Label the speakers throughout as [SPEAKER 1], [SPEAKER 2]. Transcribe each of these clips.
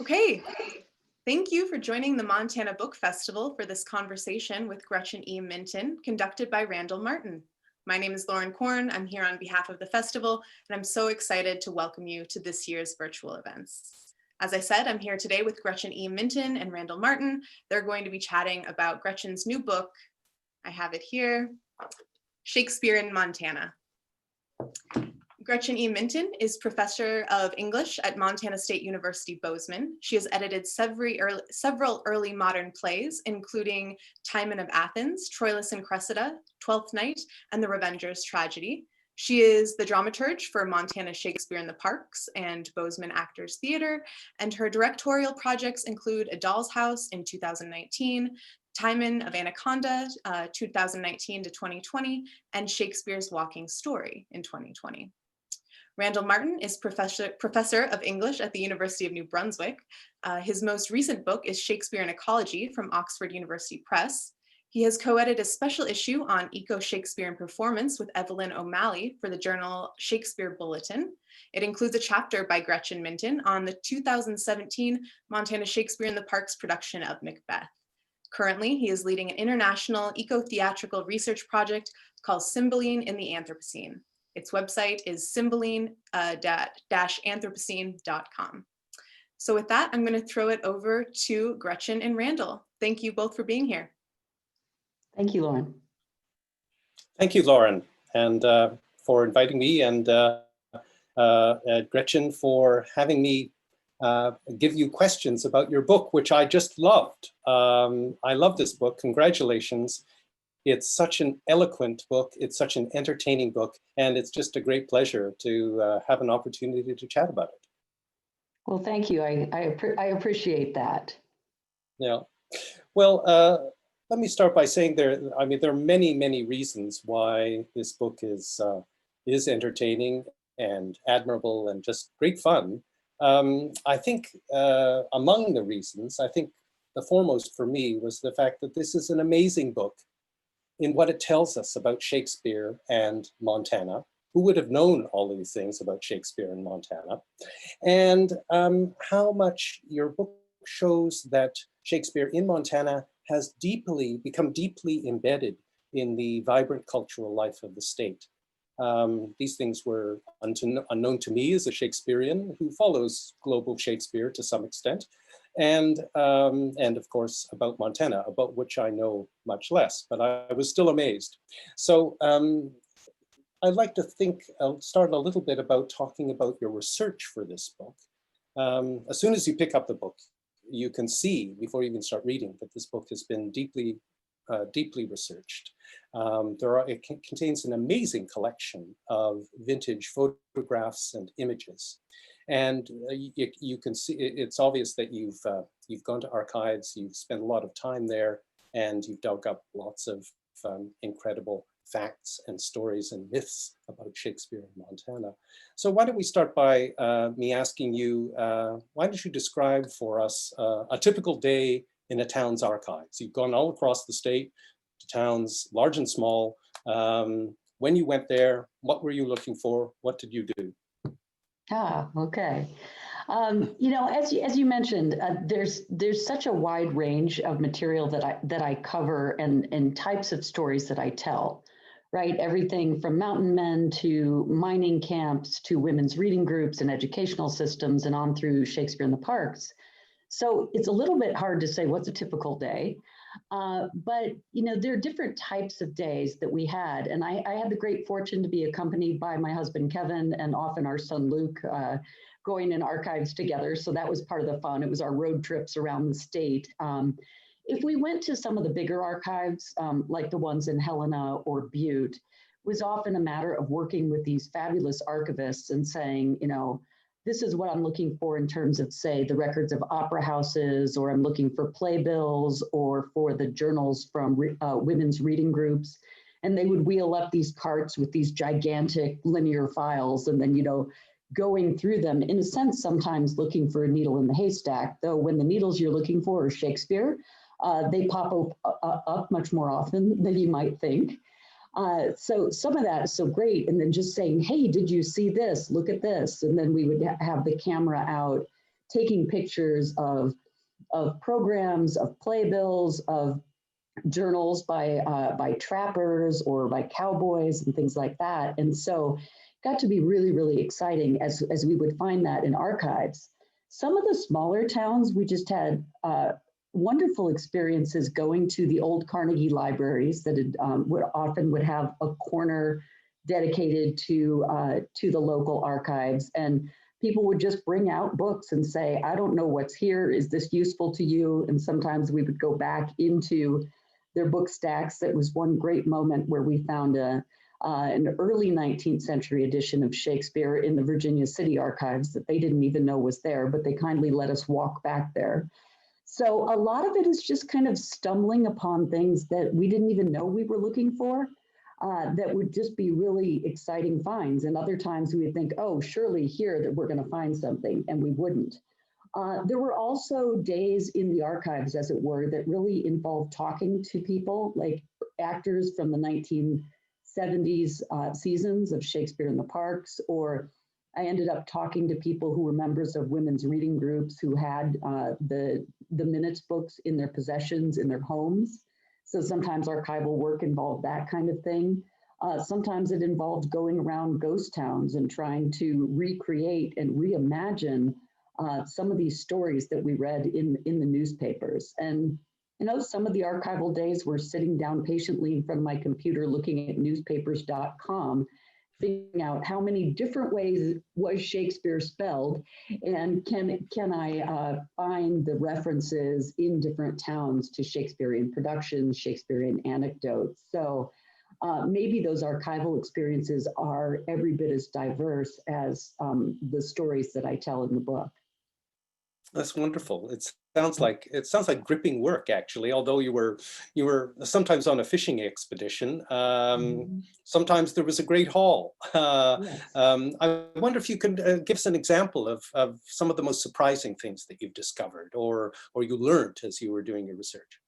[SPEAKER 1] Okay, thank you for joining the Montana Book Festival for this conversation with Gretchen E. Minton, conducted by Randall Martin. My name is Lauren Korn. I'm here on behalf of the festival, and I'm so excited to welcome you to this year's virtual events. As I said, I'm here today with Gretchen E. Minton and Randall Martin. They're going to be chatting about Gretchen's new book. I have it here, Shakespeare in Montana. Gretchen E. Minton is professor of English at Montana State University, Bozeman. She has edited several early modern plays, including Timon of Athens, Troilus and Cressida, Twelfth Night, and The Revenger's Tragedy. She is the dramaturg for Montana Shakespeare in the Parks and Bozeman Actors Theater, and her directorial projects include A Doll's House in 2019, Timon of Anaconda, 2019 to 2020, and Shakespeare's Walking Story in 2020. Randall Martin is professor of English at the University of New Brunswick. His most recent book is Shakespeare in Ecology from Oxford University Press. He has co-edited a special issue on Eco-Shakespeare and Performance with Evelyn O'Malley for the journal Shakespeare Bulletin. It includes a chapter by Gretchen Minton on the 2017 Montana Shakespeare in the Parks production of Macbeth. Currently, he is leading an international eco-theatrical research project called Cymbeline in the Anthropocene. Its website is cymbeline-anthropocene.com. So with that, I'm going to throw it over to Gretchen and Randall. Thank you both for being here.
[SPEAKER 2] Thank you, Lauren.
[SPEAKER 3] Thank you, Lauren, and for inviting me, and Gretchen for having me give you questions about your book, which I just loved. I love this book. Congratulations. It's such an eloquent book. It's such an entertaining book. And it's just a great pleasure to have an opportunity to chat about it.
[SPEAKER 2] Well, thank you. I appreciate that.
[SPEAKER 3] Yeah. Well, let me start by saying there are many, many reasons why this book is entertaining and admirable and just great fun. I think among the reasons, I think the foremost for me was the fact that this is an amazing book in what it tells us about Shakespeare and Montana. Who would have known all of these things about Shakespeare and Montana? And how much your book shows that Shakespeare in Montana has become deeply embedded in the vibrant cultural life of the state. These things were unknown to me as a Shakespearean who follows global Shakespeare to some extent. And of course about Montana, about which I know much less, but I was still amazed. So I'd like to start a little bit about talking about your research for this book. As soon as you pick up the book, you can see before you even start reading that this book has been deeply researched. It contains an amazing collection of vintage photographs and images. And you can see, it's obvious that you've gone to archives, you've spent a lot of time there, and you've dug up lots of incredible facts and stories and myths about Shakespeare in Montana. So why don't we start by me asking you, why don't you describe for us a typical day in a town's archives? You've gone all across the state to towns large and small. When you went there, what were you looking for? What did you do?
[SPEAKER 2] Okay. As you mentioned, there's such a wide range of material that I cover and types of stories that I tell, right? Everything from mountain men to mining camps to women's reading groups and educational systems and on through Shakespeare in the Parks. So it's a little bit hard to say what's a typical day, but there are different types of days that we had, and I had the great fortune to be accompanied by my husband Kevin and often our son Luke, going in archives together. So that was part of the fun. It was our road trips around the state. If we went to some of the bigger archives, like the ones in Helena or Butte, it was often a matter of working with these fabulous archivists and saying, this is what I'm looking for in terms of, say, the records of opera houses, or I'm looking for playbills, or for the journals from women's reading groups. And they would wheel up these carts with these gigantic linear files, and then, going through them, in a sense, sometimes looking for a needle in the haystack, though when the needles you're looking for are Shakespeare, they pop up much more often than you might think. So some of that is so great. And then just saying, hey, did you see this? Look at this. And then we would have the camera out taking pictures of programs, of playbills, of journals by trappers or by cowboys and things like that. And so it got to be really, really exciting as we would find that in archives. Some of the smaller towns, we just had wonderful experiences going to the old Carnegie libraries that would have a corner dedicated to the local archives, and people would just bring out books and say, I don't know what's here, is this useful to you? And sometimes we would go back into their book stacks. That was one great moment where we found an early 19th century edition of Shakespeare in the Virginia City archives that they didn't even know was there, but they kindly let us walk back there. So a lot of it is just kind of stumbling upon things that we didn't even know we were looking for, that would just be really exciting finds. And other times we would think, oh, surely here that we're going to find something, and we wouldn't. There were also days in the archives, as it were, that really involved talking to people, like actors from the 1970s seasons of Shakespeare in the Parks, or I ended up talking to people who were members of women's reading groups who had the minutes books in their possessions in their homes. So sometimes archival work involved that kind of thing. Sometimes it involved going around ghost towns and trying to recreate and reimagine some of these stories that we read in the newspapers. And you know, some of the archival days were sitting down patiently in front of my computer looking at newspapers.com, figuring out how many different ways was Shakespeare spelled, and can I find the references in different towns to Shakespearean productions, Shakespearean anecdotes. So maybe those archival experiences are every bit as diverse as the stories that I tell in the book.
[SPEAKER 3] That's wonderful. It sounds like gripping work, actually. Although you were sometimes on a fishing expedition. Sometimes there was a great haul.
[SPEAKER 2] Yes.
[SPEAKER 3] I wonder if you could give us an example of some of the most surprising things that you've discovered or you learned as you were doing your research.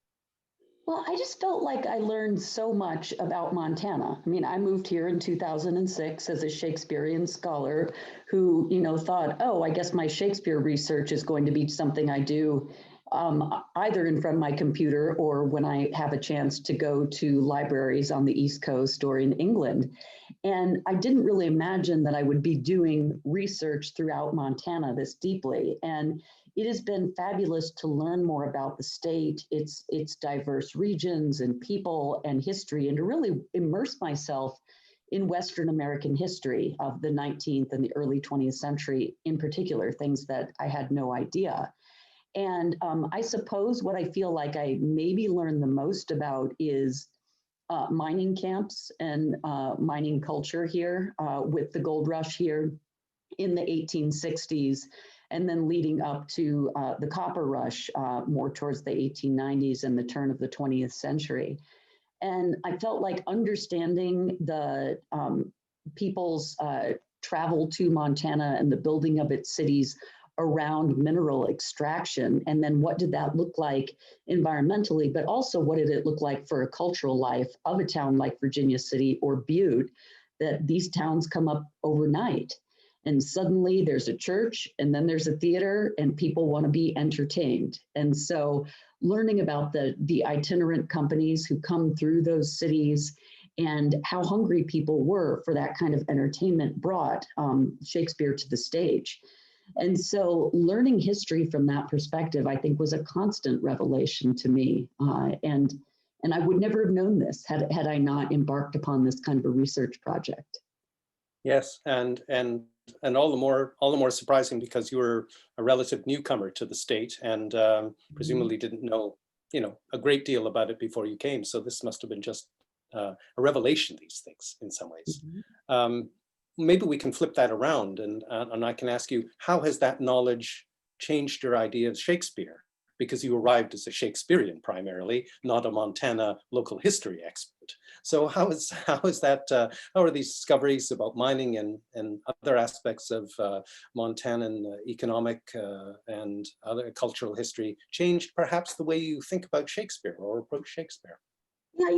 [SPEAKER 2] Well, I just felt like I learned so much about Montana. I mean, I moved here in 2006 as a Shakespearean scholar who, you know, thought, oh, I guess my Shakespeare research is going to be something I do either in front of my computer or when I have a chance to go to libraries on the East Coast or in England. And I didn't really imagine that I would be doing research throughout Montana this deeply. And it has been fabulous to learn more about the state, its diverse regions and people and history, and to really immerse myself in Western American history of the 19th and the early 20th century, in particular, things that I had no idea. And I suppose what I feel like I maybe learned the most about is mining camps and mining culture here with the gold rush here in the 1860s, and then leading up to the copper rush more towards the 1890s and the turn of the 20th century. And I felt like understanding the people's travel to Montana and the building of its cities around mineral extraction, and then what did that look like environmentally, but also what did it look like for a cultural life of a town like Virginia City or Butte, that these towns come up overnight. And suddenly there's a church, and then there's a theater, and people want to be entertained. And so learning about the itinerant companies who come through those cities and how hungry people were for that kind of entertainment brought Shakespeare to the stage. And so learning history from that perspective, I think, was a constant revelation to me. And I would never have known this had I not embarked upon this kind of a research project.
[SPEAKER 3] Yes, and all the more surprising because you were a relative newcomer to the state and presumably didn't know, a great deal about it before you came. So this must have been just a revelation, these things, in some ways. Maybe we can flip that around and I can ask you, how has that knowledge changed your idea of Shakespeare? Because you arrived as a Shakespearean primarily, not a Montana local history expert. So how are these discoveries about mining and other aspects of Montanan economic and other cultural history changed perhaps the way you think about Shakespeare or approach Shakespeare?
[SPEAKER 2] Yeah,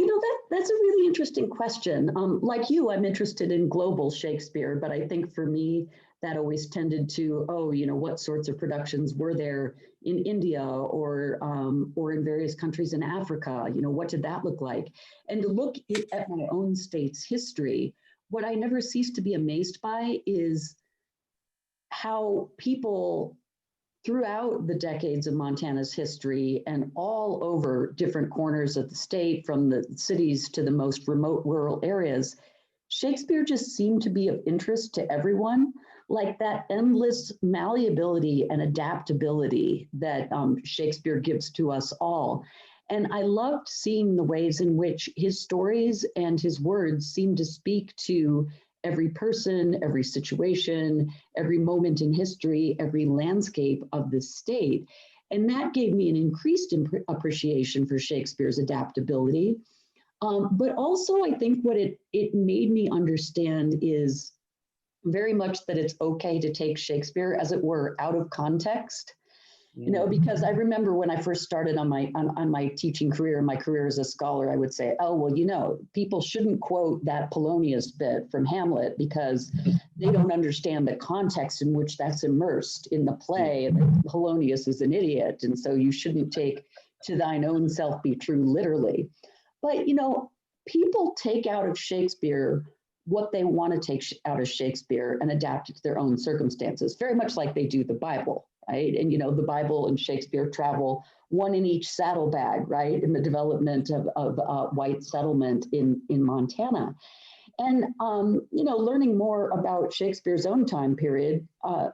[SPEAKER 2] that's a really interesting question. Like you, I'm interested in global Shakespeare, but I think for me, that always tended to, what sorts of productions were there in India or in various countries in Africa? What did that look like? And to look at my own state's history, what I never cease to be amazed by is how people throughout the decades of Montana's history and all over different corners of the state, from the cities to the most remote rural areas, Shakespeare just seemed to be of interest to everyone, like that endless malleability and adaptability that Shakespeare gives to us all. And I loved seeing the ways in which his stories and his words seem to speak to every person, every situation, every moment in history, every landscape of the state. And that gave me an increased appreciation for Shakespeare's adaptability. But also, I think what it made me understand is very much that it's okay to take Shakespeare, as it were, out of context. Because I remember when I first started on my teaching career, my career as a scholar, I would say, oh, well, people shouldn't quote that Polonius bit from Hamlet because they don't understand the context in which that's immersed in the play. And Polonius is an idiot. And so you shouldn't take "to thine own self be true" literally. But, people take out of Shakespeare what they want to take out of Shakespeare and adapt it to their own circumstances, very much like they do the Bible. Right. And, the Bible and Shakespeare travel one in each saddlebag, right, in the development of white settlement in Montana. And, learning more about Shakespeare's own time period,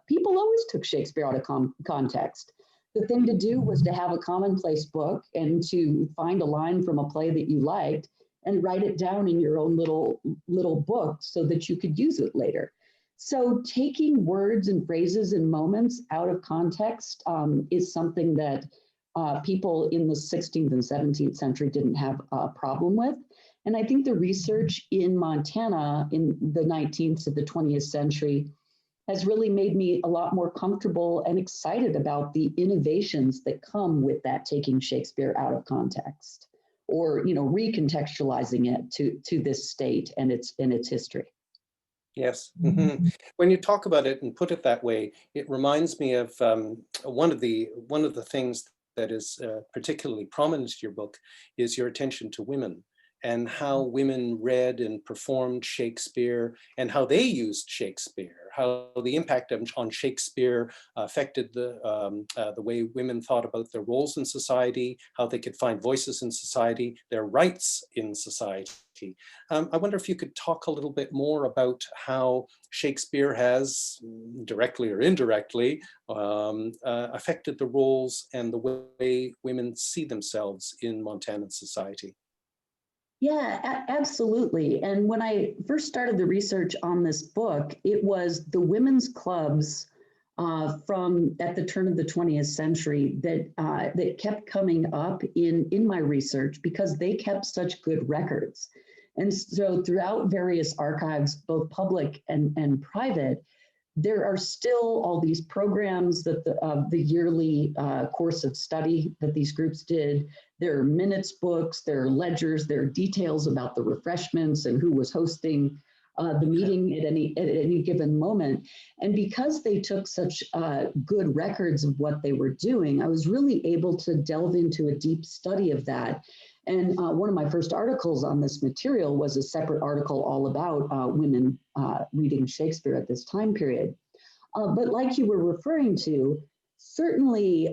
[SPEAKER 2] people always took Shakespeare out of context. The thing to do was to have a commonplace book and to find a line from a play that you liked and write it down in your own little book so that you could use it later. So taking words and phrases and moments out of context is something that people in the 16th and 17th century didn't have a problem with. And I think the research in Montana in the 19th to the 20th century has really made me a lot more comfortable and excited about the innovations that come with that taking Shakespeare out of context, or recontextualizing it to this state and its history.
[SPEAKER 3] Yes. Mm-hmm. When you talk about it and put it that way, it reminds me of one of the things that is particularly prominent in your book is your attention to women and how women read and performed Shakespeare and how they used Shakespeare, how the impact on Shakespeare affected the way women thought about their roles in society, how they could find voices in society, their rights in society. I wonder if you could talk a little bit more about how Shakespeare has, directly or indirectly, affected the roles and the way women see themselves in Montanan society.
[SPEAKER 2] Yeah, absolutely. And when I first started the research on this book, it was the women's clubs from at the turn of the 20th century that kept coming up in my research because they kept such good records. And so throughout various archives, both public and private, there are still all these programs that the yearly course of study that these groups did. There are minutes books, there are ledgers, there are details about the refreshments and who was hosting the meeting at any given moment. And because they took such good records of what they were doing, I was really able to delve into a deep study of that. And one of my first articles on this material was a separate article all about women reading Shakespeare at this time period. But like you were referring to, certainly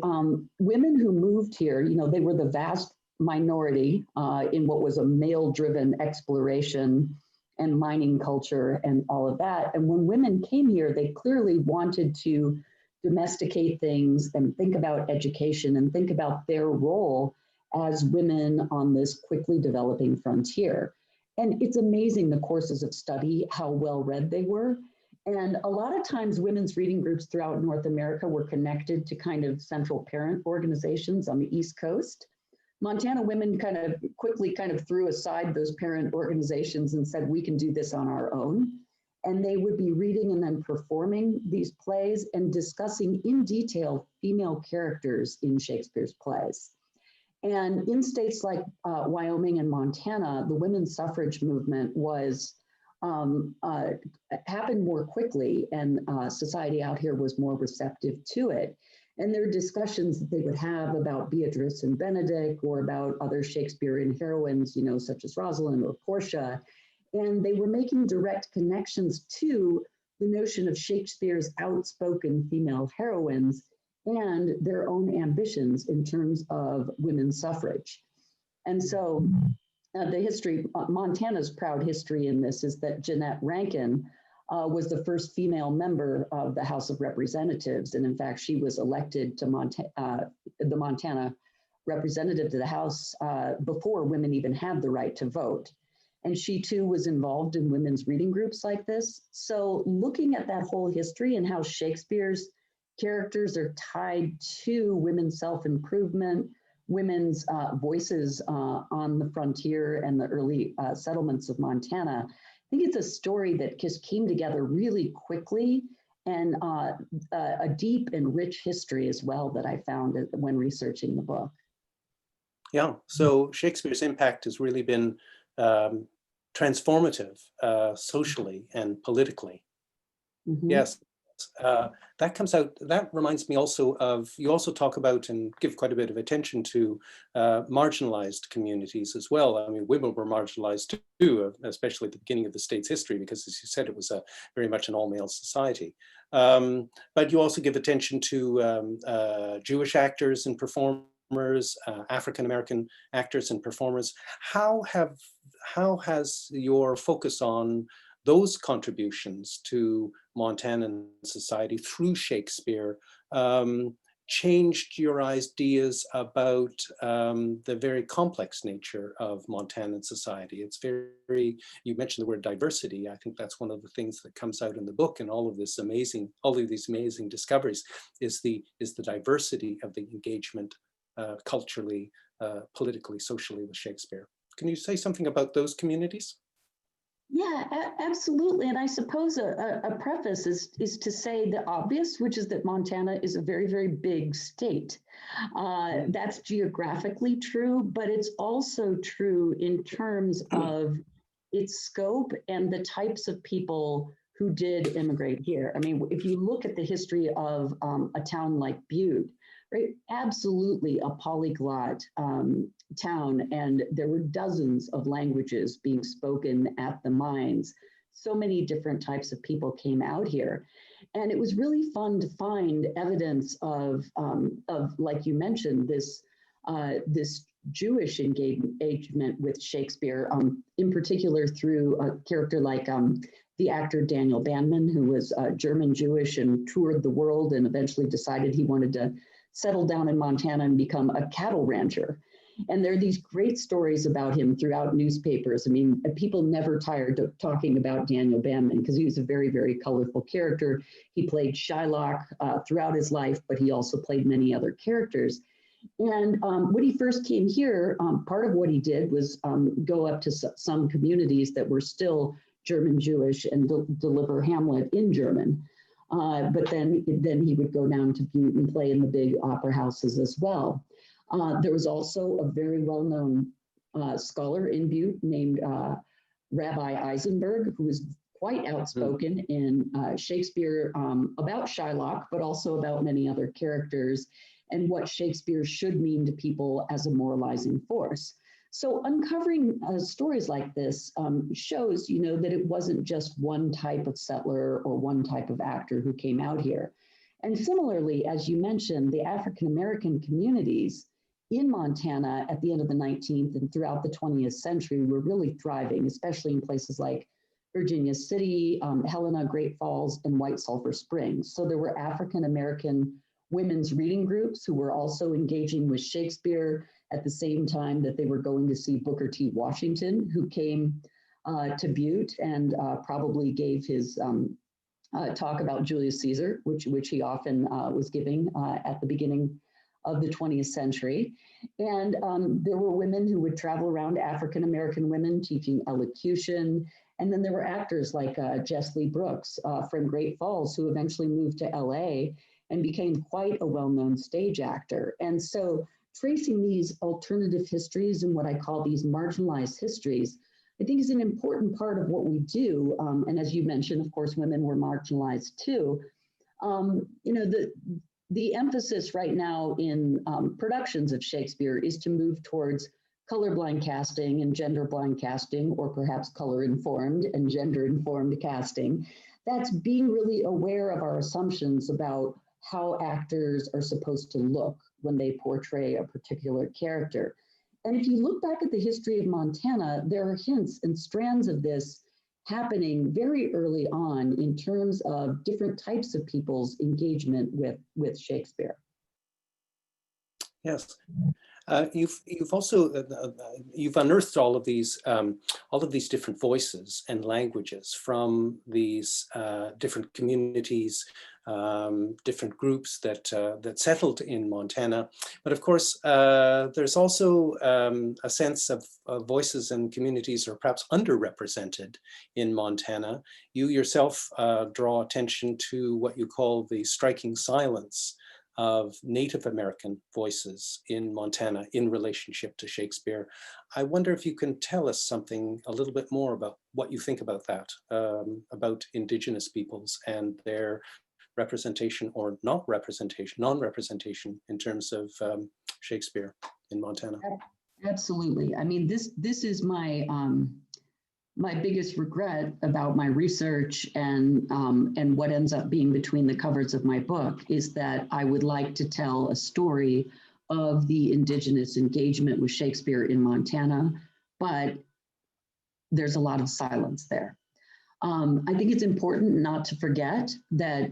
[SPEAKER 2] women who moved here, they were the vast minority in what was a male-driven exploration and mining culture and all of that. And when women came here, they clearly wanted to domesticate things and think about education and think about their role as women on this quickly developing frontier. And it's amazing the courses of study, how well read they were. And a lot of times women's reading groups throughout North America were connected to kind of central parent organizations on the East Coast. Montana women kind of quickly threw aside those parent organizations and said, we can do this on our own. And they would be reading and then performing these plays and discussing in detail female characters in Shakespeare's plays. And in states like Wyoming and Montana, the women's suffrage movement was happened more quickly, and society out here was more receptive to it. And there are discussions that they would have about Beatrice and Benedict, or about other Shakespearean heroines, you know, such as Rosalind or Portia. And they were making direct connections to the notion of Shakespeare's outspoken female heroines and their own ambitions in terms of women's suffrage. And so the history, Montana's proud history in this is that Jeanette Rankin was the first female member of the House of Representatives. And in fact, she was elected to the Montana representative to the House before women even had the right to vote. And she too was involved in women's reading groups like this. So looking at that whole history and how Shakespeare's characters are tied to women's self-improvement, women's voices on the frontier and the early settlements of Montana, I think it's a story that just came together really quickly, and a deep and rich history as well that I found when researching the book.
[SPEAKER 3] Yeah, so Shakespeare's impact has really been transformative socially and politically. Mm-hmm. Yes. That comes out, that reminds me also of, you also talk about and give quite a bit of attention to marginalized communities as well. I mean, women were marginalized too, especially at the beginning of the state's history, because as you said, it was very much an all-male society. But you also give attention to Jewish actors and performers, African-American actors and performers. How has your focus on those contributions to Montanan society through Shakespeare changed your ideas about the very complex nature of Montanan society? It's very, you mentioned the word diversity. I think that's one of the things that comes out in the book, and all of these amazing discoveries is the diversity of the engagement culturally, politically, socially with Shakespeare. Can you say something about those communities?
[SPEAKER 2] Yeah, absolutely. And I suppose a preface is to say the obvious, which is that Montana is a very, very big state. That's geographically true, but it's also true in terms of its scope and the types of people who did immigrate here. I mean, if you look at the history of a town like Butte, right, absolutely a polyglot town, and there were dozens of languages being spoken at the mines. So many different types of people came out here. And it was really fun to find evidence of like you mentioned, this Jewish engagement with Shakespeare, in particular through a character like the actor Daniel Bandmann, who was German Jewish and toured the world and eventually decided he wanted to settle down in Montana and become a cattle rancher. And there are these great stories about him throughout newspapers. I mean, people never tired of talking about Daniel Bandmann because he was a very, very colorful character. He played Shylock throughout his life, but he also played many other characters. And when he first came here, part of what he did was go up to some communities that were still German Jewish and deliver Hamlet in German. But then he would go down to Butte and play in the big opera houses as well. There was also a very well-known scholar in Butte named Rabbi Eisenberg, who was quite outspoken in Shakespeare about Shylock, but also about many other characters and what Shakespeare should mean to people as a moralizing force. So uncovering stories like this shows, you know, that it wasn't just one type of settler or one type of actor who came out here. And similarly, as you mentioned, the African-American communities in Montana at the end of the 19th and throughout the 20th century were really thriving, especially in places like Virginia City, Helena, Great Falls, and White Sulphur Springs. So there were African-American women's reading groups who were also engaging with Shakespeare at the same time that they were going to see Booker T. Washington, who came to Butte and probably gave his talk about Julius Caesar, which he often was giving at the beginning of the 20th century. And there were women who would travel around, African-American women teaching elocution. And then there were actors like Jess Lee Brooks from Great Falls, who eventually moved to LA and became quite a well-known stage actor. And so tracing these alternative histories and what I call these marginalized histories, I think is an important part of what we do. And as you mentioned, of course, women were marginalized too. You know, the emphasis right now in productions of Shakespeare is to move towards colorblind casting and gender-blind casting, or perhaps color-informed and gender-informed casting. That's being really aware of our assumptions about how actors are supposed to look when they portray a particular character. And if you look back at the history of Montana, there are hints and strands of this happening very early on in terms of different types of people's engagement with Shakespeare.
[SPEAKER 3] Yes. You've also you've unearthed all of these different voices and languages from these different communities, different groups that settled in Montana. But of course, there's also a sense of voices and communities are perhaps underrepresented in Montana. You yourself draw attention to what you call the striking silence of Native American voices in Montana in relationship to Shakespeare. I wonder if you can tell us something a little bit more about what you think about that, about Indigenous peoples and their representation or non-representation in terms of Shakespeare in Montana.
[SPEAKER 2] Absolutely. I mean, this is my my biggest regret about my research and what ends up being between the covers of my book is that I would like to tell a story of the Indigenous engagement with Shakespeare in Montana, but there's a lot of silence there. I think it's important not to forget that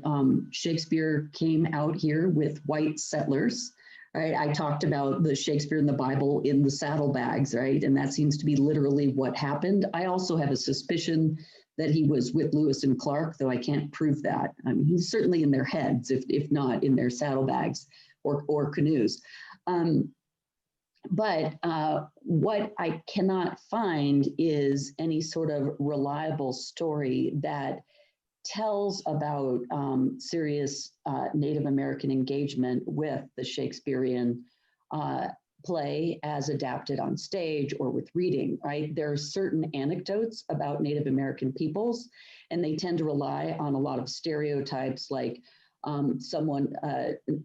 [SPEAKER 2] Shakespeare came out here with white settlers. Right, I talked about the Shakespeare in the Bible in the saddlebags, right? And that seems to be literally what happened. I also have a suspicion that he was with Lewis and Clark, though I can't prove that. I mean, he's certainly in their heads, if not in their saddlebags or canoes. But what I cannot find is any sort of reliable story that tells about serious Native American engagement with the Shakespearean play as adapted on stage or with reading, right? There are certain anecdotes about Native American peoples, and they tend to rely on a lot of stereotypes like a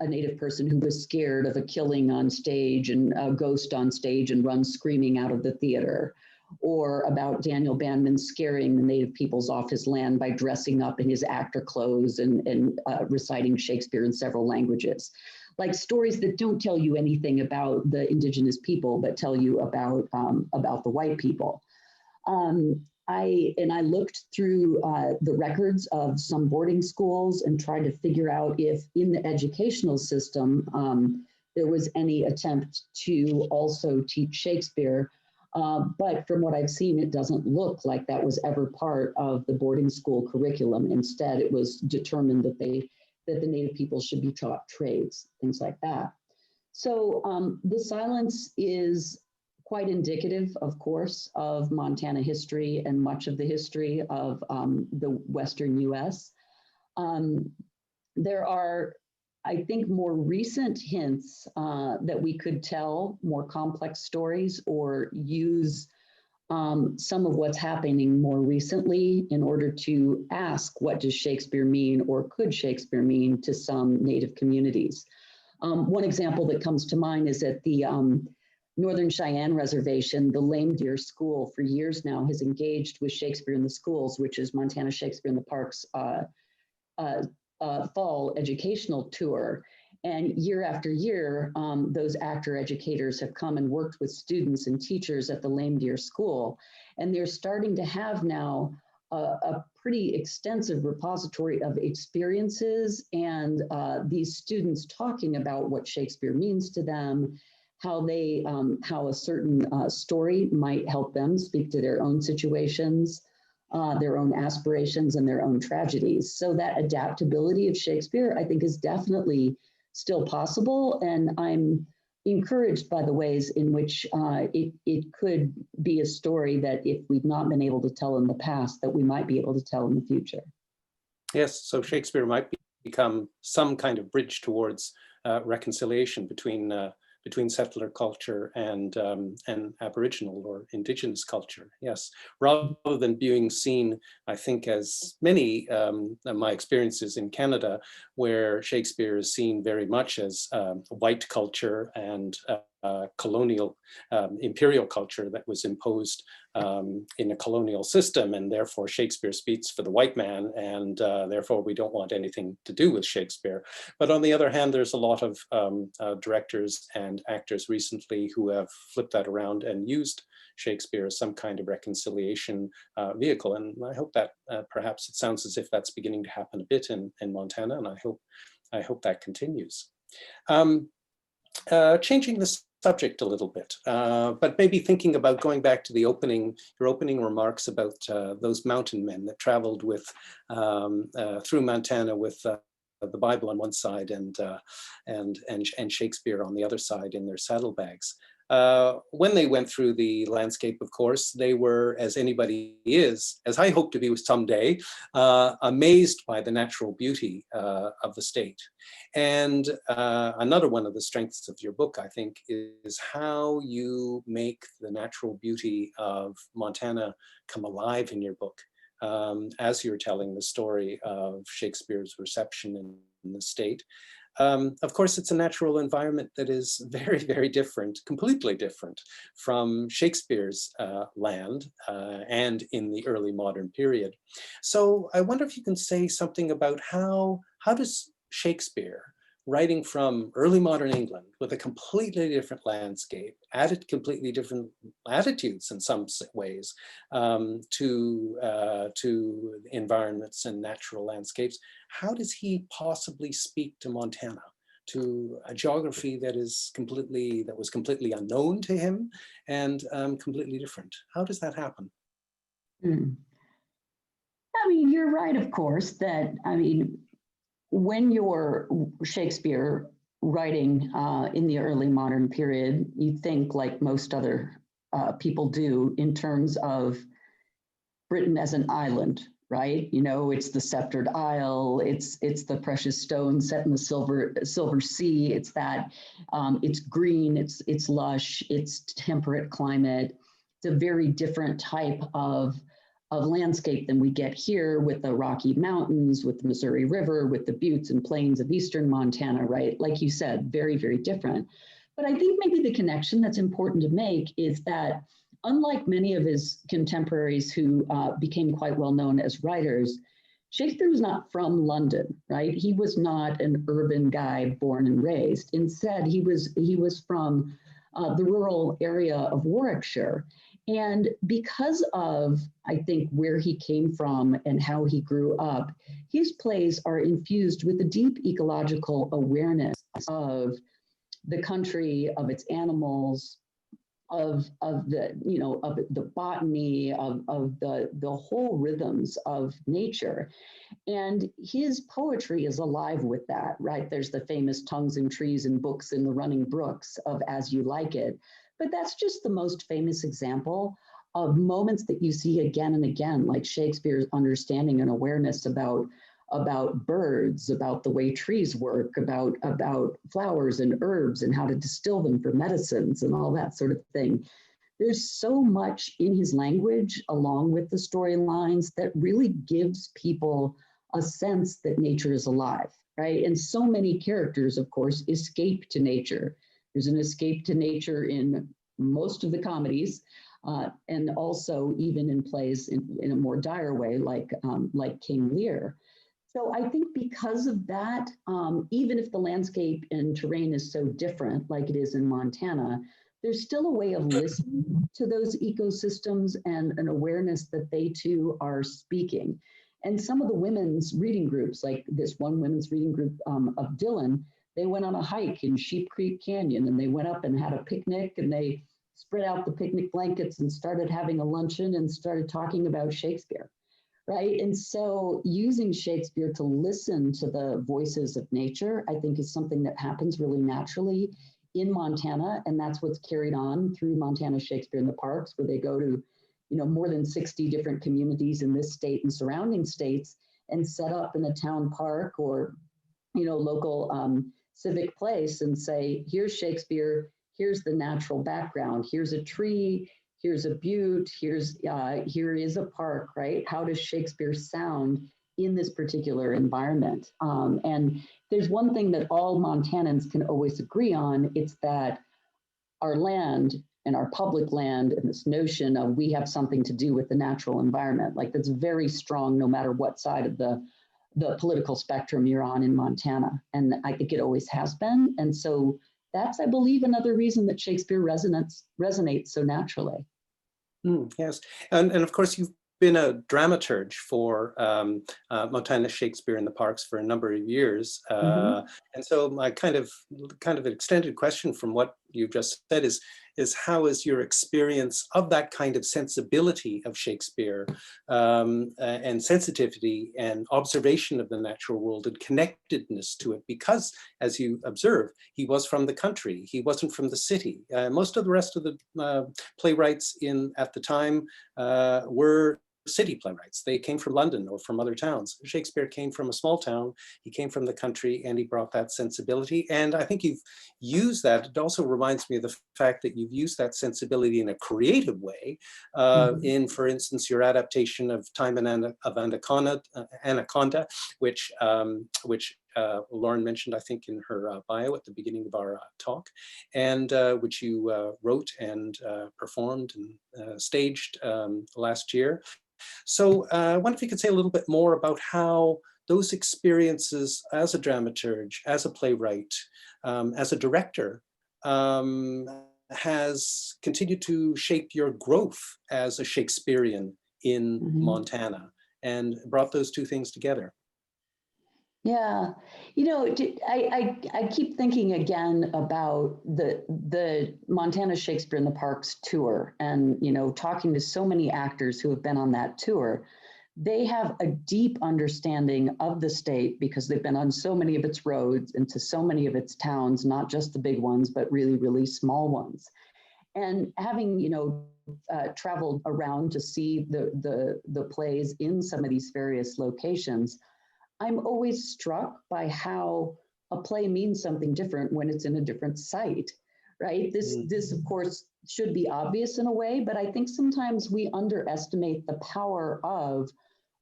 [SPEAKER 2] Native person who was scared of a killing on stage and a ghost on stage and runs screaming out of the theater, or about Daniel Banman scaring the Native peoples off his land by dressing up in his actor clothes and reciting Shakespeare in several languages. Like stories that don't tell you anything about the Indigenous people, but tell you about the white people. I looked through the records of some boarding schools and tried to figure out if in the educational system there was any attempt to also teach Shakespeare. But from what I've seen, it doesn't look like that was ever part of the boarding school curriculum. Instead, it was determined that the Native people should be taught trades, things like that. So the silence is quite indicative, of course, of Montana history and much of the history of the Western US. There are, I think, more recent hints that we could tell more complex stories or use some of what's happening more recently in order to ask, what does Shakespeare mean, or could Shakespeare mean to some Native communities? One example that comes to mind is at the Northern Cheyenne Reservation, the Lame Deer School for years now has engaged with Shakespeare in the Schools, which is Montana Shakespeare in the Parks fall educational tour. And year after year, those actor educators have come and worked with students and teachers at the Lame Deer School. And they're starting to have now a pretty extensive repository of experiences and these students talking about what Shakespeare means to them, how a certain story might help them speak to their own situations, their own aspirations and their own tragedies. So that adaptability of Shakespeare, I think, is definitely still possible. And I'm encouraged by the ways in which it could be a story that if we've not been able to tell in the past, that we might be able to tell in the future.
[SPEAKER 3] Yes, so Shakespeare might become some kind of bridge towards reconciliation between between settler culture and Aboriginal or Indigenous culture. Yes, rather than being seen, I think, as many my experiences in Canada, where Shakespeare is seen very much as white culture and colonial imperial culture that was imposed in a colonial system, and therefore Shakespeare speaks for the white man, and therefore we don't want anything to do with Shakespeare. But on the other hand, there's a lot of directors and actors recently who have flipped that around and used Shakespeare as some kind of reconciliation vehicle. And I hope that perhaps it sounds as if that's beginning to happen a bit in Montana, and I hope that continues. Changing the subject a little bit, but maybe thinking about going back to the your opening remarks about those mountain men that traveled with through Montana with the Bible on one side and Shakespeare on the other side in their saddlebags. When they went through the landscape, of course, they were, as anybody is, as I hope to be someday, amazed by the natural beauty of the state. And another one of the strengths of your book, I think, is how you make the natural beauty of Montana come alive in your book. As you're telling the story of Shakespeare's reception in the state. Of course, it's a natural environment that is very, very different, completely different from Shakespeare's land and in the early modern period. So I wonder if you can say something about how does Shakespeare, writing from early modern England with a completely different landscape, added completely different attitudes in some ways to environments and natural landscapes, how does he possibly speak to Montana, to a geography that was completely unknown to him and completely different? How does that happen?
[SPEAKER 2] I mean, you're right, of course, that, I mean, when you're Shakespeare writing in the early modern period, you think, like most other people do, in terms of Britain as an island, right? You know, it's the sceptered isle, it's the precious stone set in the silver sea. It's that it's green, it's lush, it's temperate climate. It's a very different type of landscape than we get here with the Rocky Mountains, with the Missouri River, with the buttes and plains of eastern Montana, right? Like you said, very, very different. But I think maybe the connection that's important to make is that unlike many of his contemporaries who became quite well known as writers, Shakespeare was not from London, right? He was not an urban guy born and raised. Instead, he was from the rural area of Warwickshire. And because of, I think, where he came from and how he grew up, his plays are infused with a deep ecological awareness of the country, of its animals, of the botany, of the whole rhythms of nature. And his poetry is alive with that, right? There's the famous tongues and trees and books in the running brooks of As You Like It. But that's just the most famous example of moments that you see again and again, like Shakespeare's understanding and awareness about birds, about the way trees work, about flowers and herbs and how to distill them for medicines and all that sort of thing. There's so much in his language, along with the storylines, that really gives people a sense that nature is alive, right? And so many characters, of course, escape to nature. There's an escape to nature in most of the comedies, and also even in plays in a more dire way, like King Lear. So I think because of that, even if the landscape and terrain is so different, like it is in Montana, there's still a way of listening to those ecosystems and an awareness that they too are speaking. And some of the women's reading groups, like this one women's reading group of Dylan, they went on a hike in Sheep Creek Canyon, and they went up and had a picnic, and they spread out the picnic blankets and started having a luncheon and started talking about Shakespeare, right? And so using Shakespeare to listen to the voices of nature, I think, is something that happens really naturally in Montana. And that's what's carried on through Montana Shakespeare in the Parks, where they go to, more than 60 different communities in this state and surrounding states and set up in a town park or local civic place and say, here's Shakespeare, here's the natural background, here's a tree, here's a butte, here is a park, right? How does Shakespeare sound in this particular environment? And there's one thing that all Montanans can always agree on, it's that our land and our public land and this notion of we have something to do with the natural environment, like that's very strong no matter what side of the political spectrum you're on in Montana. And I think it always has been. And so that's, I believe, another reason that Shakespeare resonates so naturally.
[SPEAKER 3] Yes, and of course you've been a dramaturg for Montana Shakespeare in the Parks for a number of years, and so my kind of an extended question from what you just said is how is your experience of that kind of sensibility of Shakespeare and sensitivity and observation of the natural world and connectedness to it? Because, as you observe, he was from the country, he wasn't from the city. Most of the rest of the playwrights at the time were city playwrights. They came from London or from other towns. Shakespeare came from a small town, he came from the country, and he brought that sensibility. And I think you've used that. It also reminds me of the fact that you've used that sensibility in a creative way in, for instance, your adaptation of Time of Anaconda, which Lauren mentioned, I think, in her bio at the beginning of our talk, and which you wrote and performed and staged last year. So I wonder if you could say a little bit more about how those experiences as a dramaturg, as a playwright, as a director, has continued to shape your growth as a Shakespearean in Montana and brought those two things together.
[SPEAKER 2] Yeah, I keep thinking again about the Montana Shakespeare in the Parks tour, and talking to so many actors who have been on that tour. They have a deep understanding of the state because they've been on so many of its roads and to so many of its towns, not just the big ones, but really, really small ones. And having traveled around to see the plays in some of these various locations, I'm always struck by how a play means something different when it's in a different site, right? This of course should be obvious in a way, but I think sometimes we underestimate the power of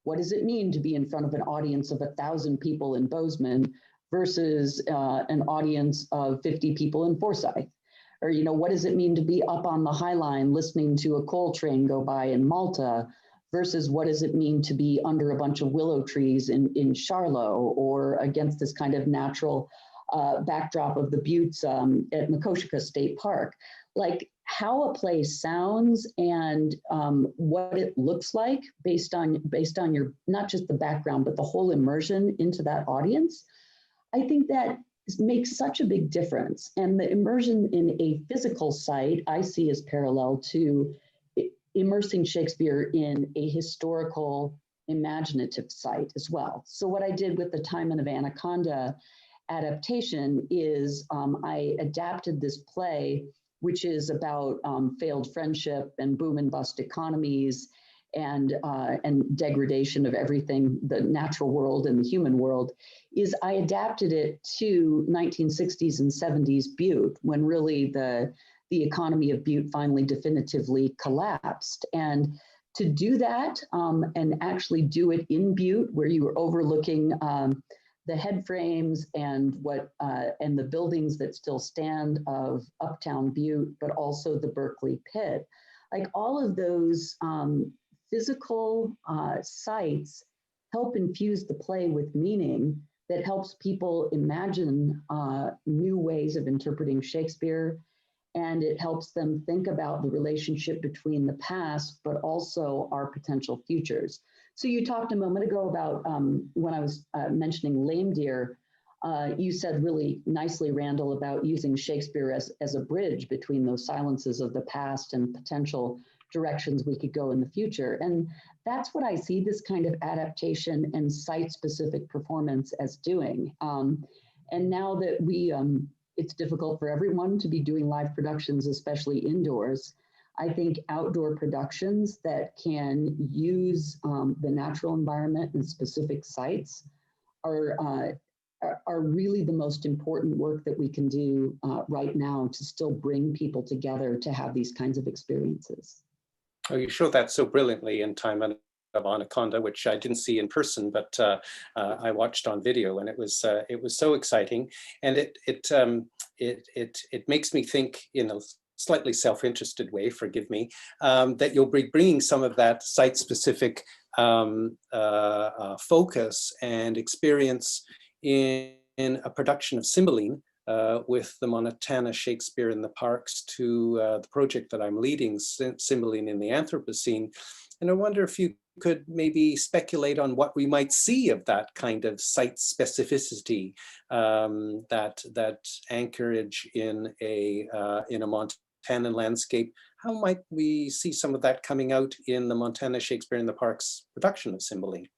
[SPEAKER 2] what does it mean to be in front of an audience of 1,000 people in Bozeman versus an audience of 50 people in Forsyth? Or, what does it mean to be up on the High Line listening to a coal train go by in Malta versus what does it mean to be under a bunch of willow trees in Charlotte or against this kind of natural backdrop of the buttes at Makoshika State Park? Like how a play sounds and what it looks like based on your, not just the background, but the whole immersion into that audience. I think that makes such a big difference. And the immersion in a physical site I see as parallel to immersing Shakespeare in a historical, imaginative site as well. So what I did with the Time of Anaconda adaptation is I adapted this play, which is about failed friendship and boom and bust economies and degradation of everything, the natural world and the human world, is I adapted it to 1960s and 70s Butte, when really the economy of Butte finally definitively collapsed. And to do that and actually do it in Butte, where you were overlooking the head frames and and the buildings that still stand of Uptown Butte, but also the Berkeley Pit, like all of those physical sites help infuse the play with meaning that helps people imagine new ways of interpreting Shakespeare. And it helps them think about the relationship between the past, but also our potential futures. So you talked a moment ago about when I was mentioning Lame Deer, you said really nicely, Randall, about using Shakespeare as a bridge between those silences of the past and potential directions we could go in the future. And that's what I see this kind of adaptation and site-specific performance as doing. And now that it's difficult for everyone to be doing live productions, especially indoors, I think outdoor productions that can use the natural environment and specific sites are are really the most important work that we can do right now to still bring people together to have these kinds of experiences.
[SPEAKER 3] Oh, you showed that so brilliantly in Time of Anaconda, which I didn't see in person, but I watched on video, and it was so exciting, and it makes me think in a slightly self-interested way, forgive me, that you'll be bringing some of that site-specific focus and experience in a production of Cymbeline with the Montana Shakespeare in the Parks to the project that I'm leading, Cymbeline in the Anthropocene. And I wonder if you could maybe speculate on what we might see of that kind of site specificity, that anchorage in a Montana landscape. How might we see some of that coming out in the Montana Shakespeare in the Parks production of Cymbeline?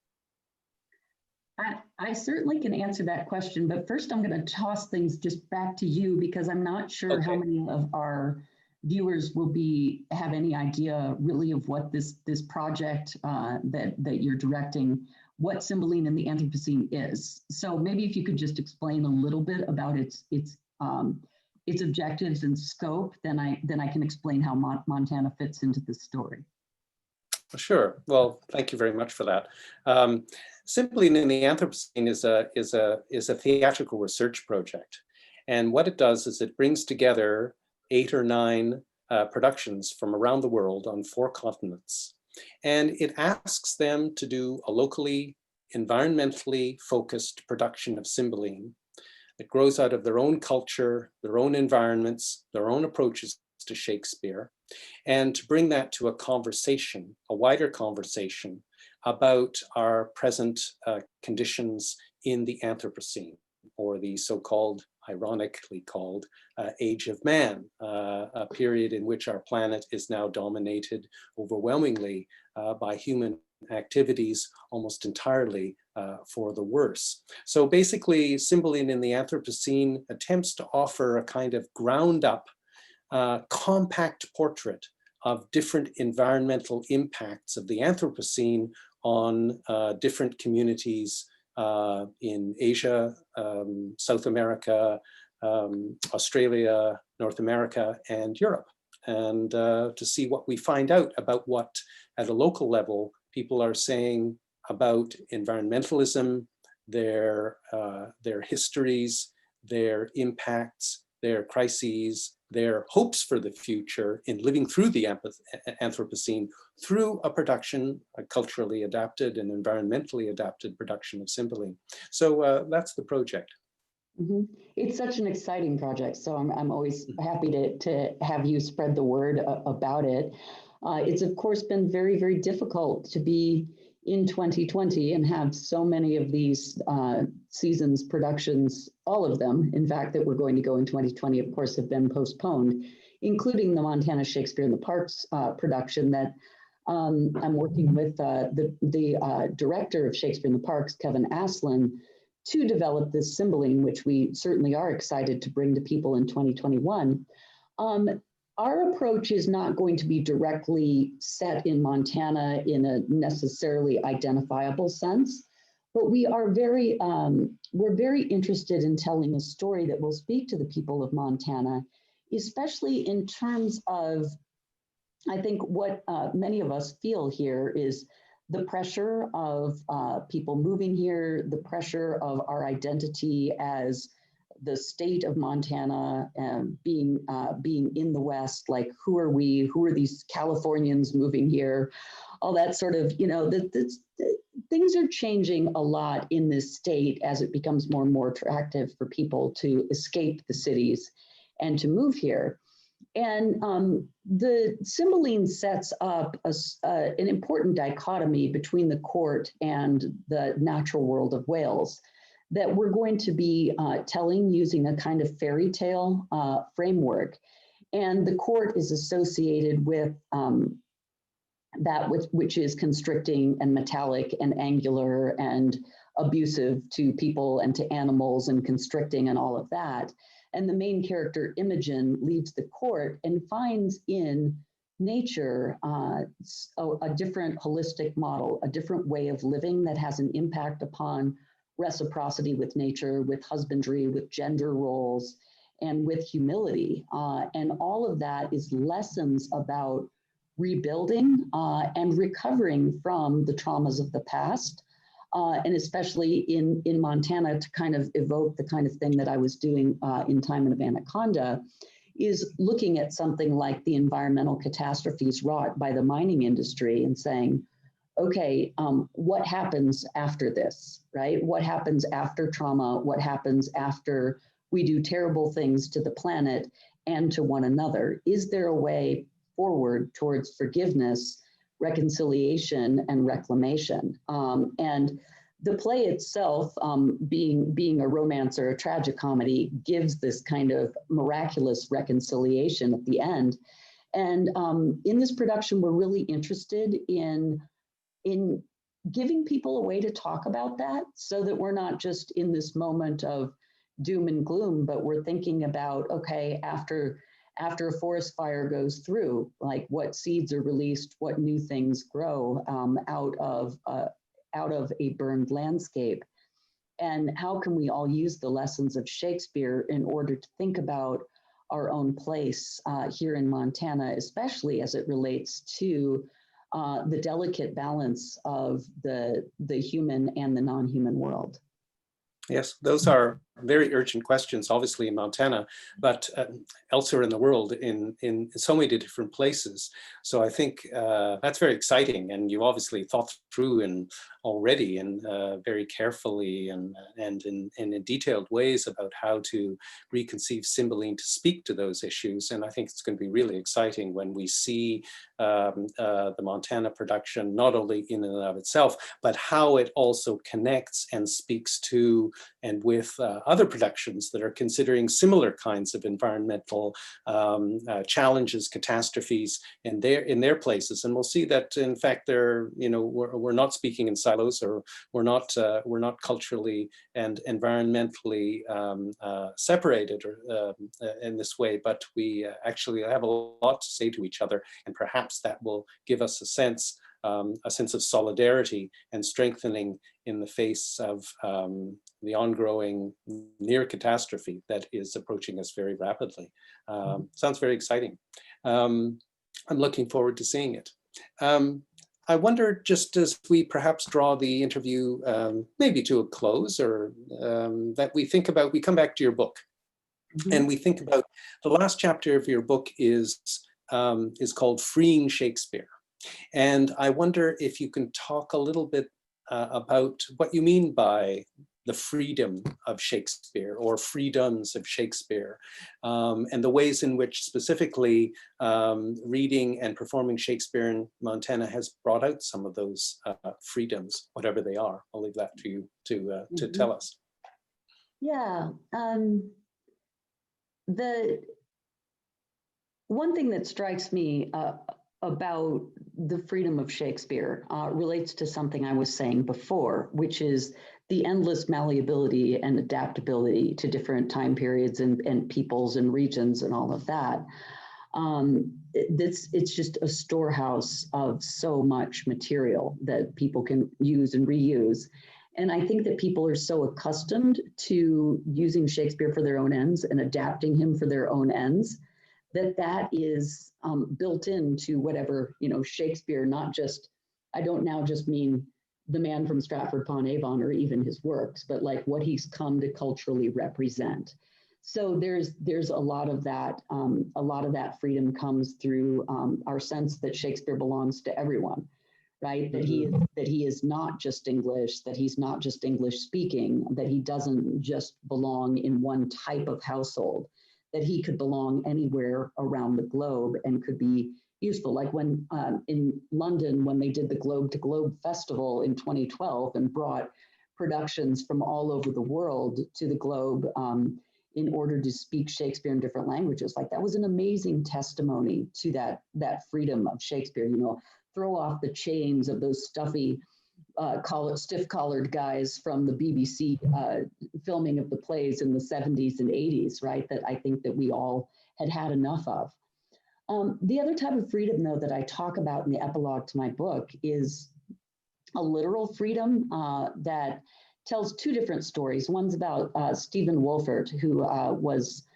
[SPEAKER 2] I certainly can answer that question, but first I'm going to toss things just back to you because I'm not sure how many of our viewers will have any idea really of what this project that you're directing, what Cymbeline in the Anthropocene is. So maybe if you could just explain a little bit about its objectives and scope, then I can explain how Montana fits into the story.
[SPEAKER 3] Sure. Well, thank you very much for that. Cymbeline in the Anthropocene is a theatrical research project, and what it does is it brings together 8 or 9 productions from around the world on 4 continents, and it asks them to do a locally, environmentally focused production of Cymbeline that grows out of their own culture, their own environments, their own approaches to Shakespeare, and to bring that to a conversation, a wider conversation about our present conditions in the Anthropocene, or the so-called, ironically called, Age of Man, a period in which our planet is now dominated overwhelmingly by human activities, almost entirely for the worse. So basically, Cymbeline in the Anthropocene attempts to offer a kind of ground-up compact portrait of different environmental impacts of the Anthropocene on different communities in Asia, South America, Australia, North America, and Europe, and to see what we find out about what, at a local level, people are saying about environmentalism, their histories, their impacts, their crises, their hopes for the future in living through the Anthropocene through a production, a culturally adapted and environmentally adapted production of Cymbeline. So that's the project.
[SPEAKER 2] Mm-hmm. It's such an exciting project, so I'm always happy to have you spread the word about it. It's of course been very, very difficult to be in 2020 and have so many of these seasons productions, all of them, in fact, that were going to go in 2020, of course, have been postponed, including the Montana Shakespeare in the Parks production that I'm working with the director of Shakespeare in the Parks, Kevin Aslin, to develop this Cymbeline, which we certainly are excited to bring to people in 2021. Our approach is not going to be directly set in Montana in a necessarily identifiable sense, but we are we're very interested in telling a story that will speak to the people of Montana, especially in terms of, I think what many of us feel here is the pressure of people moving here, the pressure of our identity as the state of Montana being in the West, like who are we, who are these Californians moving here, all that sort of, things are changing a lot in this state as it becomes more and more attractive for people to escape the cities and to move here. And the Cymbeline sets up an important dichotomy between the court and the natural world of Wales that we're going to be telling using a kind of fairy tale framework. And the court is associated with that which is constricting and metallic and angular and abusive to people and to animals and constricting and all of that. And the main character, Imogen, leaves the court and finds in nature a different holistic model, a different way of living that has an impact upon reciprocity with nature, with husbandry, with gender roles, and with humility. And all of that is lessons about rebuilding and recovering from the traumas of the past. And especially in Montana, to kind of evoke the kind of thing that I was doing in Time of Anaconda, is looking at something like the environmental catastrophes wrought by the mining industry and saying, okay, what happens after this, right? What happens after trauma? What happens after we do terrible things to the planet and to one another? Is there a way forward towards forgiveness, reconciliation, and reclamation? And the play itself, being a romance or a tragic comedy, gives this kind of miraculous reconciliation at the end. And in this production, we're really interested in giving people a way to talk about that, so that we're not just in this moment of doom and gloom, but we're thinking about, okay, after a forest fire goes through, like what seeds are released, what new things grow out of a burned landscape, and how can we all use the lessons of Shakespeare in order to think about our own place here in Montana, especially as it relates to the delicate balance of the human and the non-human world.
[SPEAKER 3] Yes, those are very urgent questions, obviously in Montana, but elsewhere in the world, in so many different places. So I think that's very exciting, and you obviously thought through already and very carefully and in detailed ways about how to reconceive Cymbeline to speak to those issues. And I think it's going to be really exciting when we see the Montana production, not only in and of itself, but how it also connects and speaks to and with other productions that are considering similar kinds of environmental challenges, catastrophes in their places. And we'll see that, in fact, we're not speaking in silos, or we're not culturally and environmentally separated or in this way, but we actually have a lot to say to each other, and perhaps that will give us a sense of solidarity and strengthening in the face of the ongoing near catastrophe that is approaching us very rapidly. Sounds very exciting. I'm looking forward to seeing it. I wonder, just as we perhaps draw the interview maybe to a close, or that we come back to your book, and we think about the last chapter of your book is called Freeing Shakespeare. And I wonder if you can talk a little bit about what you mean by the freedom of Shakespeare, or freedoms of Shakespeare, and the ways in which specifically reading and performing Shakespeare in Montana has brought out some of those freedoms, whatever they are. I'll leave that to you to tell us.
[SPEAKER 2] Yeah. The one thing that strikes me about the freedom of Shakespeare relates to something I was saying before, which is the endless malleability and adaptability to different time periods and peoples and regions and all of that. It's just a storehouse of so much material that people can use and reuse. And I think that people are so accustomed to using Shakespeare for their own ends and adapting him for their own ends, that is built into whatever, Shakespeare, I don't now just mean the man from Stratford-upon-Avon or even his works, but like what he's come to culturally represent. So there's a lot of that. A lot of that freedom comes through our sense that Shakespeare belongs to everyone, right? That he is not just English, that he's not just English speaking, that he doesn't just belong in one type of household, that he could belong anywhere around the globe and could be useful. Like when in London, when they did the Globe to Globe Festival in 2012 and brought productions from all over the world to the Globe in order to speak Shakespeare in different languages, like that was an amazing testimony to that freedom of Shakespeare. Throw off the chains of those stuffy stiff-collared guys from the BBC filming of the plays in the 70s and 80s, right? That I think that we all had enough of. The other type of freedom, though, that I talk about in the epilogue to my book is a literal freedom that tells two different stories. One's about Stephen Wolfert, who was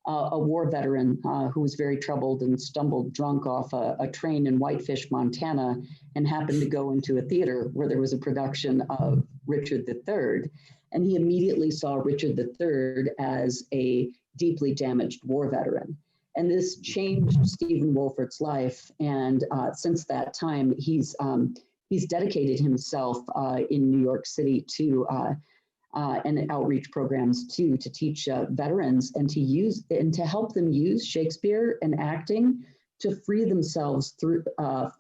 [SPEAKER 2] a war veteran who was very troubled and stumbled drunk off a train in Whitefish, Montana, and happened to go into a theater where there was a production of Richard III. And he immediately saw Richard III as a deeply damaged war veteran. And this changed Stephen Wolfert's life. And since that time, he's dedicated himself in New York City to and outreach programs too, to teach veterans and to help them use Shakespeare and acting to free themselves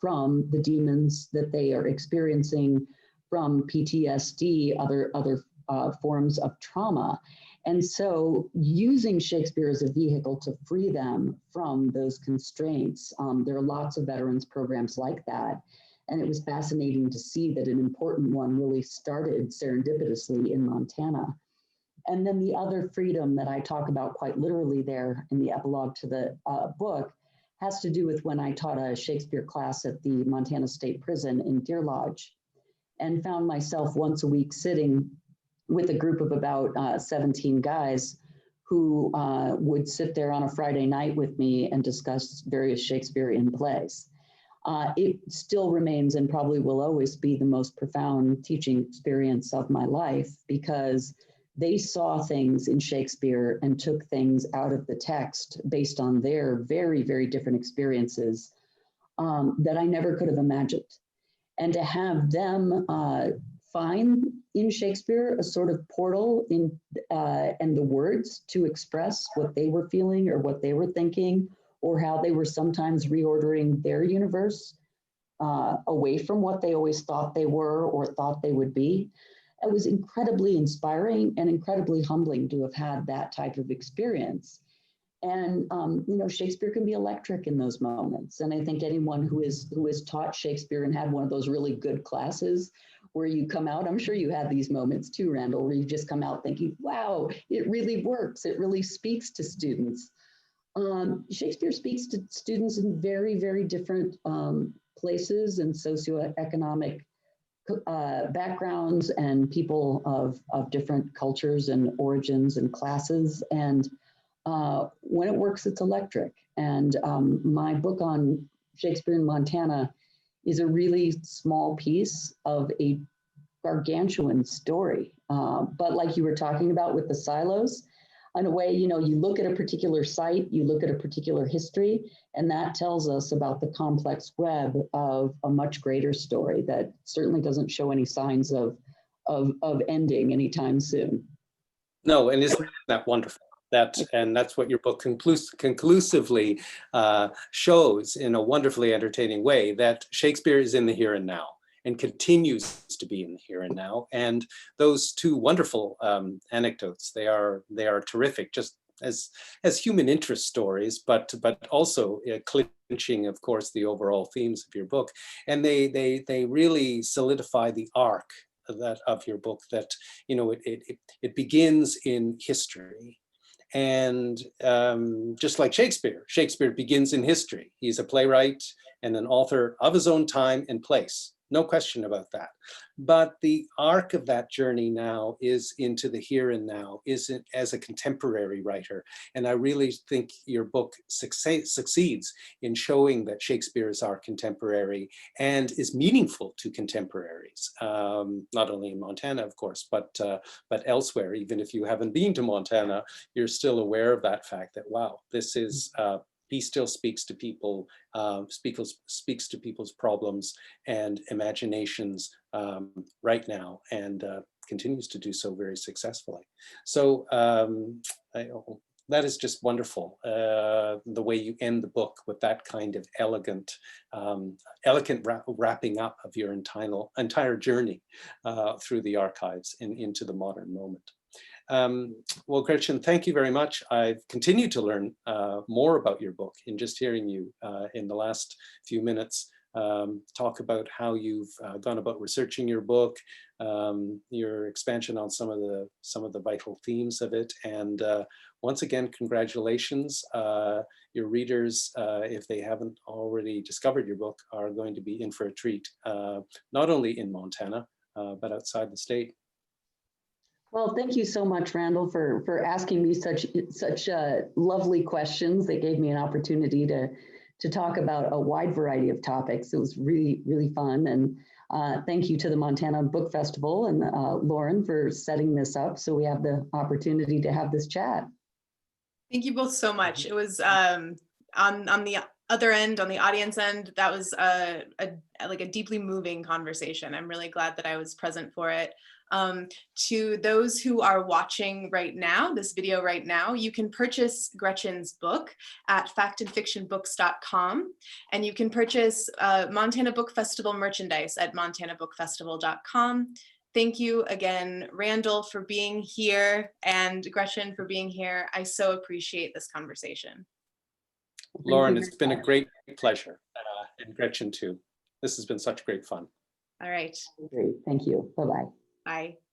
[SPEAKER 2] from the demons that they are experiencing, from PTSD, other forms of trauma. And so using Shakespeare as a vehicle to free them from those constraints, there are lots of veterans programs like that. And it was fascinating to see that an important one really started serendipitously in Montana. And then the other freedom that I talk about quite literally there in the epilogue to the book has to do with when I taught a Shakespeare class at the Montana State Prison in Deer Lodge, and found myself once a week sitting with a group of about 17 guys who would sit there on a Friday night with me and discuss various Shakespearean plays. It still remains and probably will always be the most profound teaching experience of my life, because they saw things in Shakespeare and took things out of the text based on their very, very different experiences that I never could have imagined. And to have them find in Shakespeare a sort of portal in and the words to express what they were feeling or what they were thinking, or how they were sometimes reordering their universe away from what they always thought they were or thought they would be. It was incredibly inspiring and incredibly humbling to have had that type of experience. And Shakespeare can be electric in those moments. And I think anyone who is taught Shakespeare and had one of those really good classes where you come out, I'm sure you had these moments too, Randall, where you just come out thinking, wow, it really works. It really speaks to students. Shakespeare speaks to students in very, very different places and socioeconomic backgrounds, and people of different cultures and origins and classes. And when it works, it's electric. And my book on Shakespeare in Montana is a really small piece of a gargantuan story. But like you were talking about with the silos, in a way, you look at a particular site, you look at a particular history, and that tells us about the complex web of a much greater story that certainly doesn't show any signs of ending anytime soon.
[SPEAKER 3] No, and isn't that wonderful? And that's what your book conclusively shows in a wonderfully entertaining way, that Shakespeare is in the here and now and continues to be in the here and now. And those two wonderful anecdotes, they are terrific, just as human interest stories, but also clinching, of course, the overall themes of your book. And they really solidify the arc of your book, that it begins in history. And just like Shakespeare begins in history. He's a playwright and an author of his own time and place. No question about that. But the arc of that journey now is into the here and now, is as a contemporary writer. And I really think your book succeeds in showing that Shakespeare is our contemporary and is meaningful to contemporaries, not only in Montana, of course, but elsewhere. Even if you haven't been to Montana, you're still aware of that fact that, wow, this is he still speaks to people, speaks to people's problems and imaginations right now, and continues to do so very successfully. So that is just wonderful, the way you end the book with that kind of elegant wrapping up of your entire journey through the archives and into the modern moment. Well, Gretchen, thank you very much. I've continued to learn more about your book in just hearing you in the last few minutes talk about how you've gone about researching your book, your expansion on some of the vital themes of it. And once again, congratulations. Your readers, if they haven't already discovered your book, are going to be in for a treat, not only in Montana, but outside the state.
[SPEAKER 2] Well, thank you so much, Randall, for asking me such lovely questions. They gave me an opportunity to talk about a wide variety of topics. It was really, really fun. And thank you to the Montana Book Festival and Lauren for setting this up so we have the opportunity to have this chat.
[SPEAKER 1] Thank you both so much. It was on the other end, on the audience end, that was like a deeply moving conversation. I'm really glad that I was present for it. To those who are watching right now, this video right now, you can purchase Gretchen's book at factandfictionbooks.com, and you can purchase Montana Book Festival merchandise at montanabookfestival.com. Thank you again, Randall, for being here, and Gretchen for being here. I so appreciate this conversation.
[SPEAKER 3] Lauren, it's been a great pleasure, and Gretchen too. This has been such great fun.
[SPEAKER 1] All right.
[SPEAKER 2] Great, thank you. Bye-bye.
[SPEAKER 1] Bye.